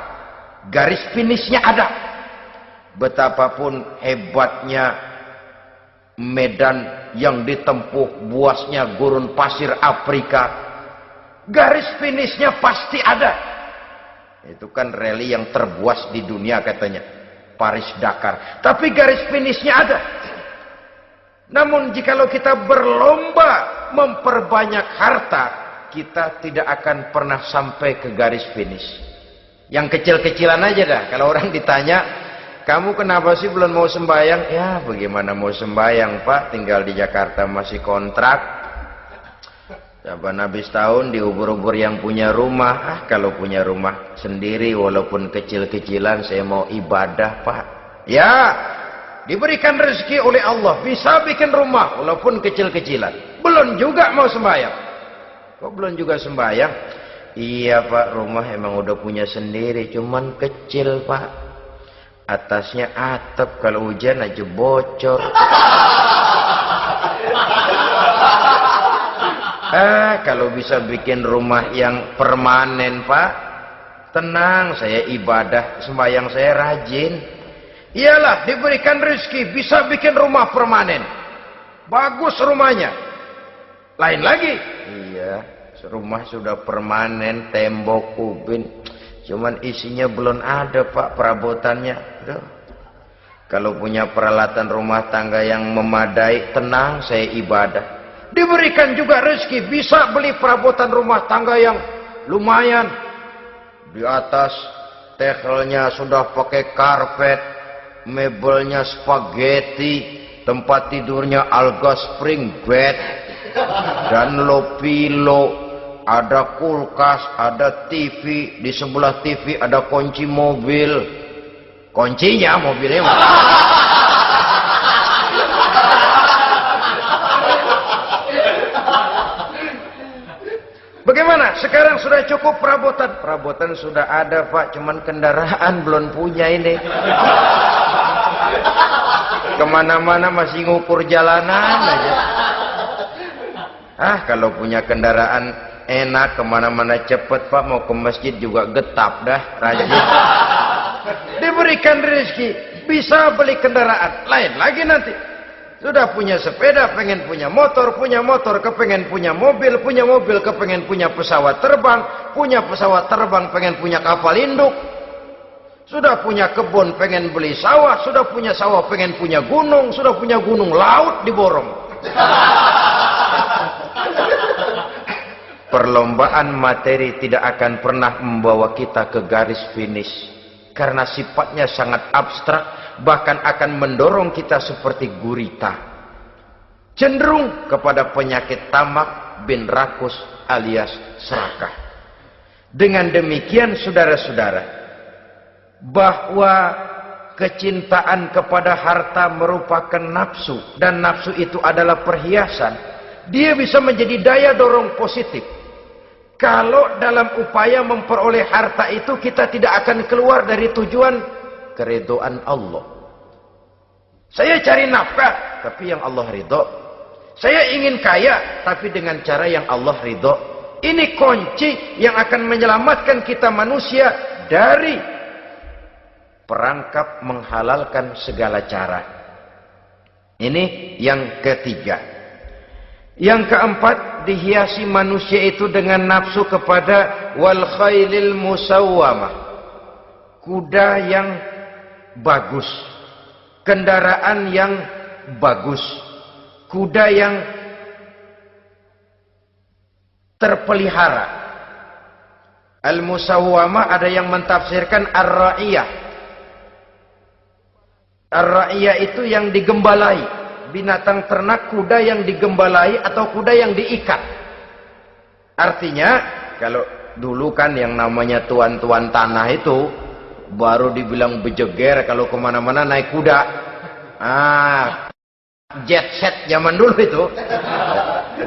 garis finishnya ada. betapapun hebatnya medan yang ditempuh, buasnya gurun pasir Afrika, garis finishnya pasti ada. Itu kan rally yang terbuas di dunia katanya, Paris Dakar. Tapi garis finishnya ada. Namun jikalau kita berlomba memperbanyak harta, kita tidak akan pernah sampai ke garis finish. Yang kecil-kecilan aja dah. Kalau orang ditanya, kamu kenapa sih belum mau sembahyang? Ya bagaimana mau sembahyang Pak, tinggal di Jakarta masih kontrak. Saban habis tahun diubur-ubur yang punya rumah. Kalau punya rumah sendiri walaupun kecil-kecilan, saya mau ibadah Pak. Ya, diberikan rezeki oleh Allah, bisa bikin rumah walaupun kecil-kecilan. Belum juga mau sembahyang. Kok belum juga sembahyang? Iya Pak, rumah emang udah punya sendiri, cuman kecil Pak. Atasnya atap, kalau hujan aja bocor. Kalau bisa bikin rumah yang permanen Pak, tenang, saya ibadah, sembahyang saya rajin. Iyalah, diberikan rezeki, bisa bikin rumah permanen. Bagus rumahnya. Lain lagi. Iya, rumah sudah permanen, tembok, kubin. Cuman isinya belum ada Pak, perabotannya. Aduh. Kalau punya peralatan rumah tangga yang memadai, tenang, saya ibadah. Diberikan juga rezeki, bisa beli perabotan rumah tangga yang lumayan. Di atas tehelnya sudah pakai karpet, mebelnya spaghetti, tempat tidurnya alga spring bed dan low pillow, ada kulkas, ada TV, di sebelah TV ada kunci mobil. Kuncinya mobilnya bagaimana? Sekarang sudah cukup perabotan. Perabotan sudah ada Pak, cuman kendaraan belum punya ini. Kemana-mana masih ngukur jalanan aja. Kalau punya kendaraan enak, kemana-mana cepet Pak, mau ke masjid juga getap dah, rajin. Diberikan rezeki, bisa beli kendaraan. Lain lagi nanti. Sudah punya sepeda, pengen punya motor, kepengen punya mobil, kepengen punya pesawat terbang, pengen punya kapal induk. Sudah punya kebun, pengen beli sawah, sudah punya sawah, pengen punya gunung, sudah punya gunung, laut diborong. Perlombaan materi tidak akan pernah membawa kita ke garis finish, karena sifatnya sangat abstrak, bahkan akan mendorong kita seperti gurita, cenderung kepada penyakit tamak bin rakus alias serakah. Dengan demikian saudara-saudara, bahwa kecintaan kepada harta merupakan nafsu, dan nafsu itu adalah perhiasan. Dia bisa menjadi daya dorong positif. Kalau dalam upaya memperoleh harta itu kita tidak akan keluar dari tujuan keridhaan Allah. Saya cari nafkah, tapi yang Allah ridho. Saya ingin kaya, tapi dengan cara yang Allah ridho. Ini kunci yang akan menyelamatkan kita manusia dari perangkap menghalalkan segala cara. Ini yang ketiga. Yang keempat, dihiasi manusia itu dengan nafsu kepada wal khailil musawwamah, kuda yang bagus, kendaraan yang bagus, kuda yang terpelihara. Al musawwamah ada yang mentafsirkan ar-ra'iyah. Ar-ra'iyah itu yang digembalai. Binatang ternak, kuda yang digembalai atau kuda yang diikat. Artinya, kalau dulu kan yang namanya tuan-tuan tanah itu baru dibilang bejeger kalau kemana-mana naik kuda. Jet set zaman dulu itu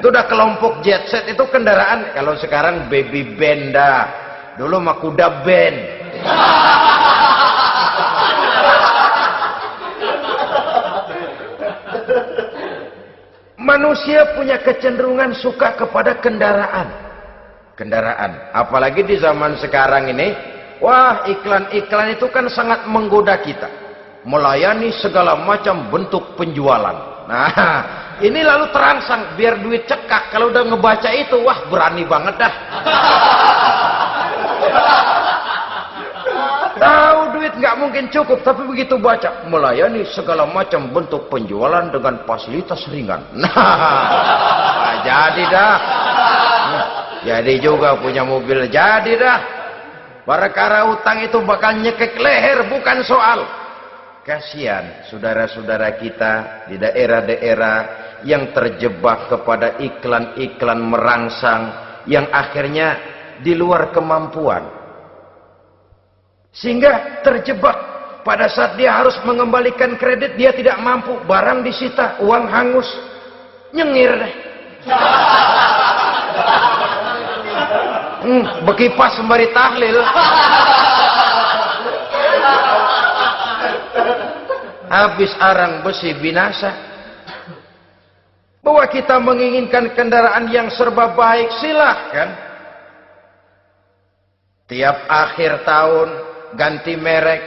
udah kelompok jet set, itu kendaraan. Kalau sekarang baby benda, dulu mah kuda band. Manusia punya kecenderungan suka kepada kendaraan. Apalagi di zaman sekarang ini, wah, iklan-iklan itu kan sangat menggoda kita. melayani segala macam bentuk penjualan. Nah, ini lalu terangsang biar duit cekak. Kalau udah ngebaca itu, wah berani banget dah. Tahu duit nggak mungkin cukup, tapi begitu baca melayani segala macam bentuk penjualan dengan fasilitas ringan. Nah, jadi dah. Jadi juga punya mobil, jadi dah. Perkara utang itu bakal nyekek leher, bukan soal. Kasihan saudara-saudara kita di daerah-daerah yang terjebak kepada iklan-iklan merangsang yang akhirnya di luar kemampuan. Sehingga terjebak pada saat dia harus mengembalikan kredit, dia tidak mampu, barang disita, uang hangus, nyengir deh. Bekipas sembari tahlil. Habis arang besi binasa. Bahwa kita menginginkan kendaraan yang serba baik, silahkan. Tiap akhir tahun ganti merek,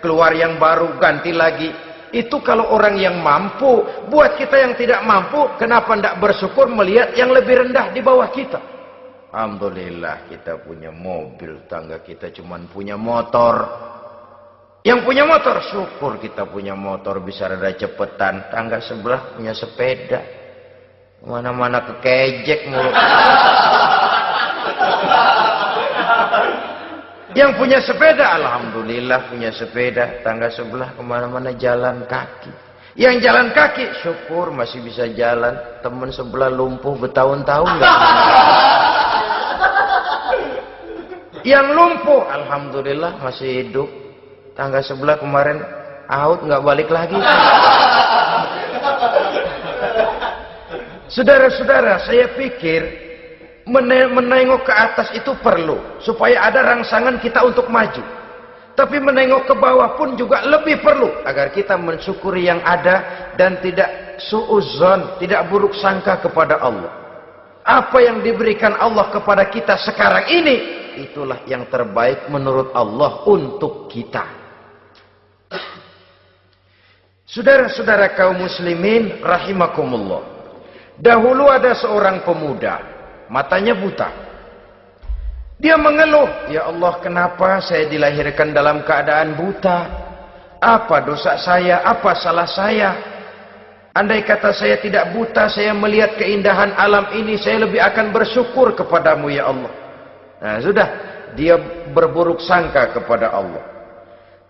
keluar yang baru, ganti lagi. Itu kalau orang yang mampu. Buat kita yang tidak mampu, kenapa tidak bersyukur melihat yang lebih rendah di bawah kita? Alhamdulillah kita punya mobil, tangga kita cuma punya motor. Yang punya motor, syukur kita punya motor bisa rada cepetan. Tangga sebelah punya sepeda, mana-mana kekejek mulu. Yang punya sepeda, alhamdulillah punya sepeda. Tangga sebelah kemana-mana jalan kaki. Yang jalan kaki, syukur masih bisa jalan. Teman sebelah lumpuh bertahun-tahun nggak. Yang lumpuh, alhamdulillah masih hidup. Tangga sebelah kemarin out nggak balik lagi. Saudara-saudara, saya pikir menengok ke atas itu perlu supaya ada rangsangan kita untuk maju. Tapi menengok ke bawah pun juga lebih perlu agar kita mensyukuri yang ada dan tidak suudzon, tidak buruk sangka kepada Allah. Apa yang diberikan Allah kepada kita sekarang ini, itulah yang terbaik menurut Allah untuk kita. Saudara-saudara kaum muslimin rahimakumullah. Dahulu ada seorang pemuda, matanya buta. Dia mengeluh, ya Allah, kenapa saya dilahirkan dalam keadaan buta? Apa dosa saya? Apa salah saya? Andai kata saya tidak buta, saya melihat keindahan alam ini, saya lebih akan bersyukur kepadamu ya Allah. Nah sudah, dia berburuk sangka kepada Allah.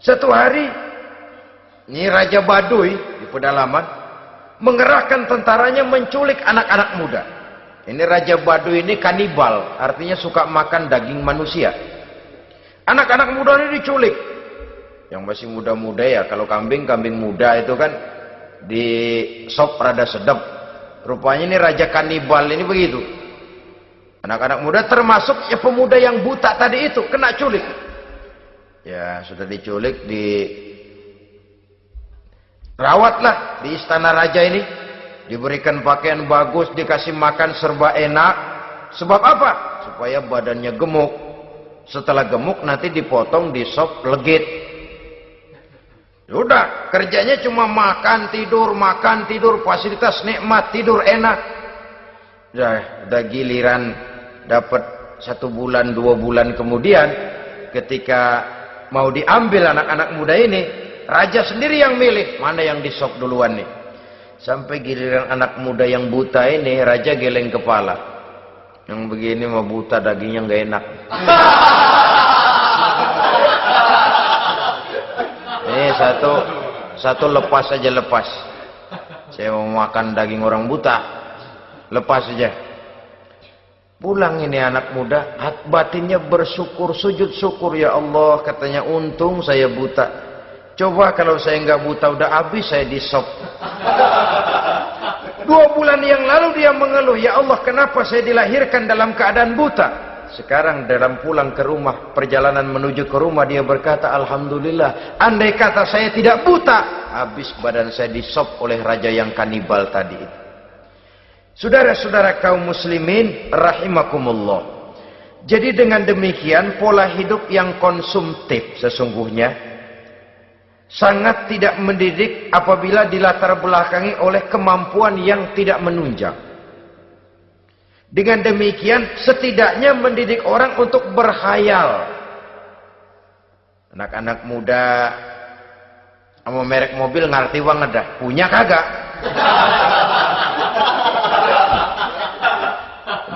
Satu hari, ini Raja Baduy di pedalaman mengerahkan tentaranya menculik anak-anak muda. Ini Raja Baduy ini kanibal, artinya suka makan daging manusia. Anak-anak muda ini diculik. Yang masih muda-muda ya, kalau kambing muda itu kan di sop rada sedap. Rupanya ini Raja kanibal ini begitu. Anak-anak muda termasuk ya pemuda yang buta tadi itu kena culik. Ya sudah diculik, rawatlah di istana raja ini, diberikan pakaian bagus, dikasih makan serba enak. Sebab apa? Supaya badannya gemuk. Setelah gemuk nanti dipotong di sop legit. Sudah, kerjanya cuma makan tidur, fasilitas nikmat, tidur enak. Udah giliran dapat 1 bulan 2 bulan kemudian, ketika mau diambil anak-anak muda ini, raja sendiri yang milih mana yang disop duluan nih. Sampai giliran anak muda yang buta ini, raja geleng kepala. Yang begini mah buta, dagingnya nggak enak. Ini satu lepas aja, lepas. Saya mau makan daging orang buta, lepas aja. Pulang ini anak muda, batinnya bersyukur, sujud syukur, ya Allah, katanya untung saya buta. Coba kalau saya nggak buta udah habis saya disop. 2 bulan yang lalu dia mengeluh, ya Allah, kenapa saya dilahirkan dalam keadaan buta? Sekarang dalam pulang ke rumah, perjalanan menuju ke rumah, dia berkata, alhamdulillah, andai kata saya tidak buta, habis badan saya disop oleh raja yang kanibal tadi. Saudara-saudara kaum muslimin rahimakumullah. Jadi dengan demikian pola hidup yang konsumtif sesungguhnya sangat tidak mendidik apabila dilatar belakangi oleh kemampuan yang tidak menunjang. Dengan demikian setidaknya mendidik orang untuk berkhayal. Anak-anak muda sama merek mobil ngerti banget dah, punya kagak?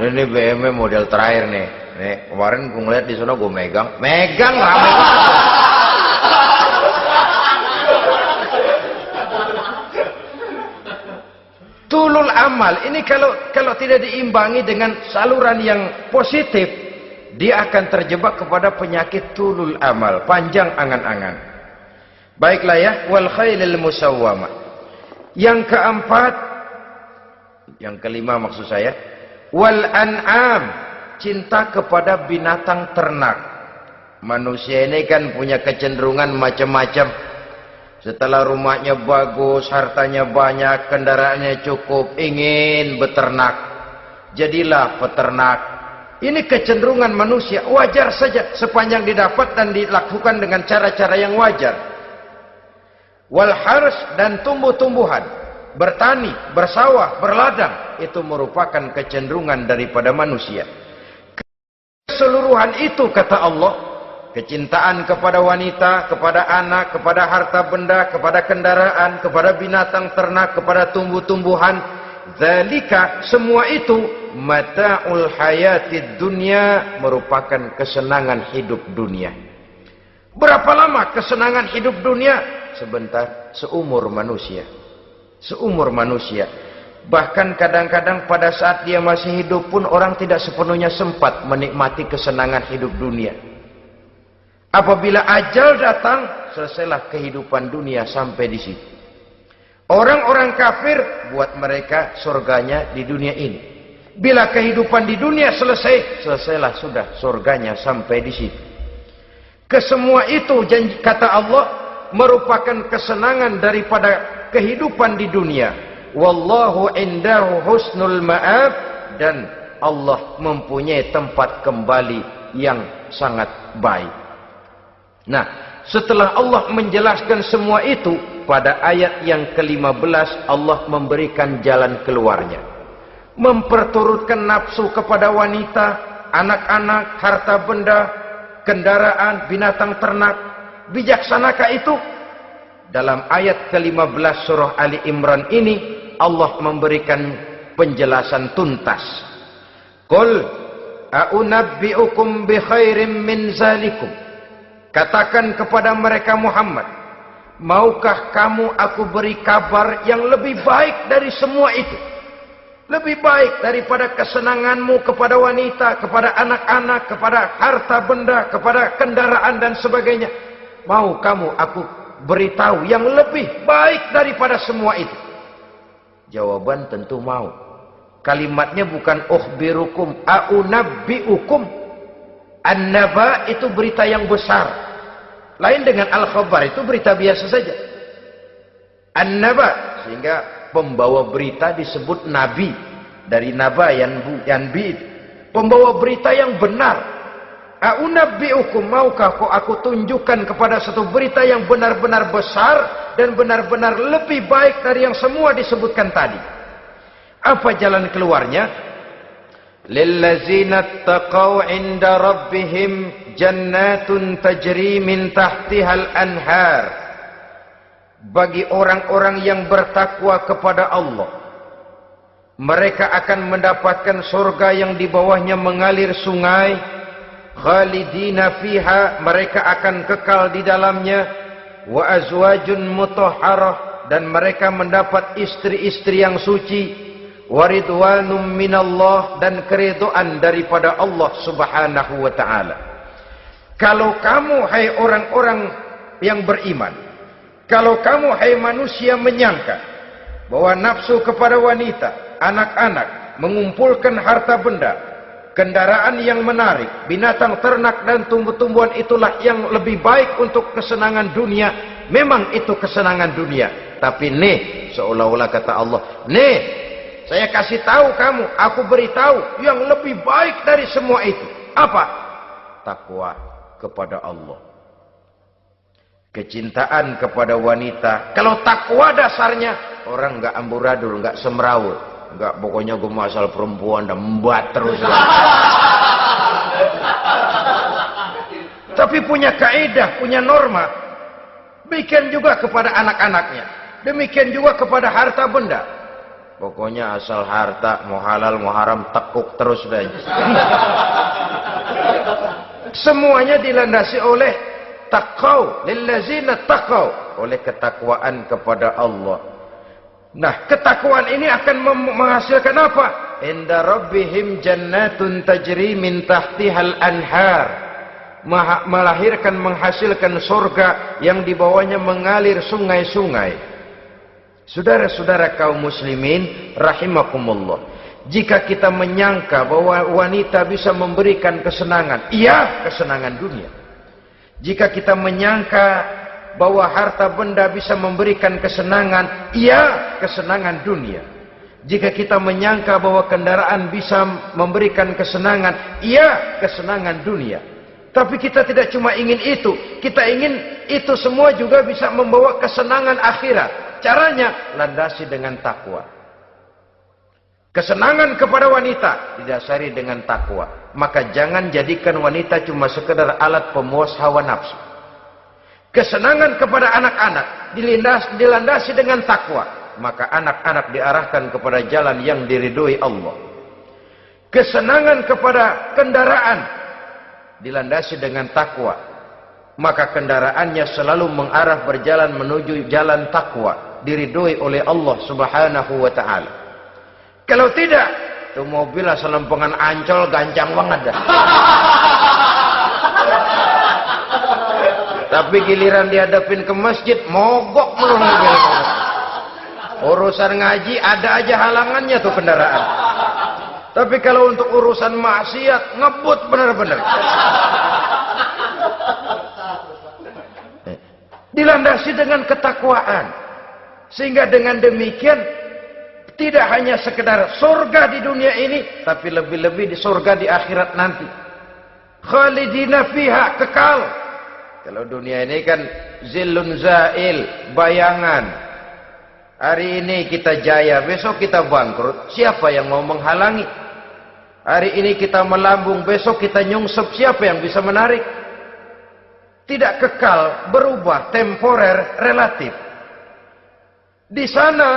Ini BMW model terakhir nih. Nih kemarin gue ngeliat di sana, gue megang rame banget. Tulul amal ini kalau tidak diimbangi dengan saluran yang positif, dia akan terjebak kepada penyakit tulul amal, panjang angan-angan. Baiklah ya, wal khailil musawwamah. Yang keempat, yang kelima maksud saya, wal an'am, cinta kepada binatang ternak. Manusia ini kan punya kecenderungan macam-macam. Setelah rumahnya bagus, hartanya banyak, kendaraannya cukup, ingin beternak. Jadilah peternak. Ini kecenderungan manusia, wajar saja sepanjang didapat dan dilakukan dengan cara-cara yang wajar. Wal hars, dan tumbuh-tumbuhan, bertani, bersawah, berladang, itu merupakan kecenderungan daripada manusia. Keseluruhan itu kata Allah, kecintaan kepada wanita, kepada anak, kepada harta benda, kepada kendaraan, kepada binatang ternak, kepada tumbuh-tumbuhan. Zalika, semua itu mata'ul hayatid dunya, merupakan kesenangan hidup dunia. Berapa lama kesenangan hidup dunia? Sebentar, seumur manusia. Seumur manusia. Bahkan kadang-kadang pada saat dia masih hidup pun orang tidak sepenuhnya sempat menikmati kesenangan hidup dunia. Apabila ajal datang, selesailah kehidupan dunia sampai di situ. Orang-orang kafir, buat mereka surganya di dunia ini. Bila kehidupan di dunia selesai, selesailah sudah surganya sampai di situ. Kesemua itu, janji kata Allah, merupakan kesenangan daripada kehidupan di dunia. Wallahu indahu husnul ma'ab, dan Allah mempunyai tempat kembali yang sangat baik. Nah, setelah Allah menjelaskan semua itu, pada ayat yang ke-15 Allah memberikan jalan keluarnya. Memperturutkan nafsu kepada wanita, anak-anak, harta benda, kendaraan, binatang ternak. Bijaksanakah itu? Dalam ayat ke-15 surah Ali Imran ini, Allah memberikan penjelasan tuntas. Qul a'unabbi'ukum bi khairim min zalikum. Katakan kepada mereka Muhammad, maukah kamu aku beri kabar yang lebih baik dari semua itu? Lebih baik daripada kesenanganmu kepada wanita, kepada anak-anak, kepada harta benda, kepada kendaraan dan sebagainya. Mau kamu aku beritahu yang lebih baik daripada semua itu? Jawaban tentu mau. Kalimatnya bukan ukhbirukum, a'unabbi'ukum. An-naba itu berita yang besar. Lain dengan al-khabar, itu berita biasa saja. An-naba, sehingga pembawa berita disebut nabi. Dari naba yanbi, pembawa berita yang benar. A'unabbi'ukum, maukah aku tunjukkan kepada satu berita yang benar-benar besar dan benar-benar lebih baik dari yang semua disebutkan tadi. Apa jalan keluarnya? Lillazina taqaw 'inda rabbihim jannatun tajri min tahtihal anhar. Bagi orang-orang yang bertakwa kepada Allah, mereka akan mendapatkan surga yang di bawahnya mengalir sungai. Khalidina fiha, mereka akan kekal di dalamnya. Wa azwajun mutahharah, dan mereka mendapat istri-istri yang suci. Waridwanum minallah, dan keridhaan daripada Allah subhanahu wa ta'ala. Kalau kamu hai orang-orang yang beriman, kalau kamu hai manusia menyangka bahwa nafsu kepada wanita, anak-anak, mengumpulkan harta benda, kendaraan yang menarik, binatang ternak dan tumbuh-tumbuhan itulah yang lebih baik untuk kesenangan dunia, memang itu kesenangan dunia. Tapi nih, seolah-olah kata Allah, nih saya kasih tahu kamu, aku beritahu yang lebih baik dari semua itu. Apa? Takwa kepada Allah. kecintaan kepada wanita. Kalau takwa dasarnya, orang nggak amburadul, nggak semrawut, nggak pokoknya gue asal perempuan dan membuat terus. Tapi punya kaidah, punya norma. Demikian juga kepada anak-anaknya. Demikian juga kepada harta benda. Pokoknya asal harta, mau halal, mau haram, tekuk terus deh. Semuanya dilandasi oleh taqaw, lillazina taqaw, oleh ketakwaan kepada Allah. Nah, ketakwaan ini akan menghasilkan apa? Inda rabbihim jannatun tajri min tahtihal anhar. Melahirkan, menghasilkan surga yang di bawahnya mengalir sungai-sungai. Saudara-saudara kaum muslimin rahimakumullah, jika kita menyangka bahwa wanita bisa memberikan kesenangan, iya, kesenangan dunia. Jika kita menyangka bahwa harta benda bisa memberikan kesenangan, iya, kesenangan dunia. Jika kita menyangka bahwa kendaraan bisa memberikan kesenangan, iya, kesenangan dunia. Tapi kita tidak cuma ingin itu, kita ingin itu semua juga bisa membawa kesenangan akhirat. Caranya landasi dengan takwa. Kesenangan kepada wanita didasari dengan takwa. Maka jangan jadikan wanita cuma sekedar alat pemuas hawa nafsu. Kesenangan kepada anak-anak dilandasi dengan takwa. Maka anak-anak diarahkan kepada jalan yang diridhoi Allah. Kesenangan kepada kendaraan dilandasi dengan takwa, maka kendaraannya selalu mengarah berjalan menuju jalan takwa, diridhoi oleh Allah Subhanahu wa taala. Kalau tidak, tuh mobil asal lempengan Ancol gancang banget dah. Tapi giliran dihadapin ke masjid, mogok melulu mobil. Urusan ngaji ada aja halangannya tuh kendaraan. Tapi kalau untuk urusan maksiat, ngebut benar-benar. Dilandasi dengan ketakwaan. Sehingga dengan demikian, tidak hanya sekedar surga di dunia ini, tapi lebih-lebih di surga di akhirat nanti. Khalidina fiha, kekal. Kalau dunia ini kan zillun zail, bayangan. Hari ini kita jaya, besok kita bangkrut. Siapa yang mau menghalangi? Hari ini kita melambung, besok kita nyungsep. Siapa yang bisa menarik? Tidak kekal, berubah, temporer, relatif. Di sana,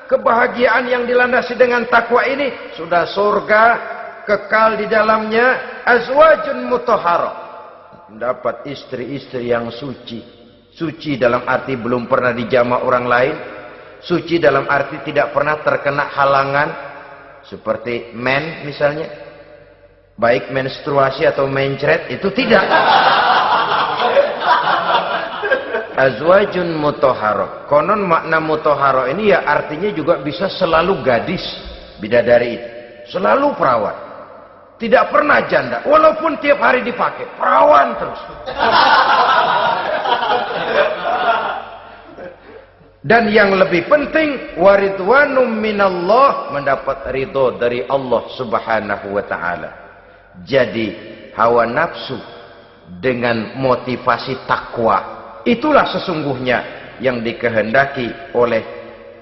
kebahagiaan yang dilandasi dengan takwa ini sudah surga, kekal di dalamnya, azwajun mutahharah. Mendapat istri-istri yang suci. Suci dalam arti belum pernah dijamah orang lain. Suci dalam arti tidak pernah terkena halangan. Seperti men misalnya. Baik menstruasi atau mencret, itu tidak. Azwajun mutahharah. Konon makna mutahharah ini ya artinya juga bisa selalu gadis. Bidadari itu. Selalu perawan. Tidak pernah janda. Walaupun tiap hari dipakai. Perawan terus. Dan yang lebih penting, waridwanum minallah, mendapat ridho dari Allah Subhanahu wa taala. Jadi hawa nafsu dengan motivasi takwa, itulah sesungguhnya yang dikehendaki oleh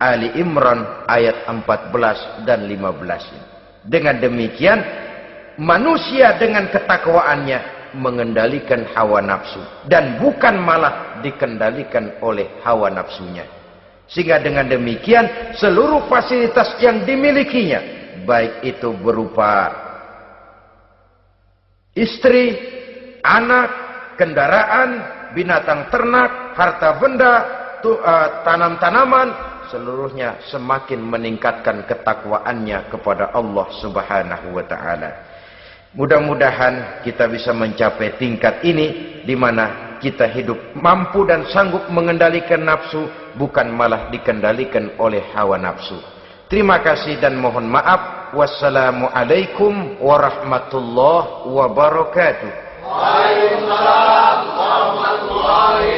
Ali Imran ayat 14 dan 15. Dengan demikian, manusia dengan ketakwaannya mengendalikan hawa nafsu dan bukan malah dikendalikan oleh hawa nafsunya. Sehingga dengan demikian seluruh fasilitas yang dimilikinya, baik itu berupa istri, anak, kendaraan, binatang ternak, harta benda, tanam-tanaman, seluruhnya semakin meningkatkan ketakwaannya kepada Allah Subhanahu wa taala. Mudah-mudahan kita bisa mencapai tingkat ini di mana kita hidup mampu dan sanggup mengendalikan nafsu, bukan malah dikendalikan oleh hawa nafsu. Terima kasih dan mohon maaf. Wassalamualaikum warahmatullahi wabarakatuh. Waalaikumsalam warahmatullahi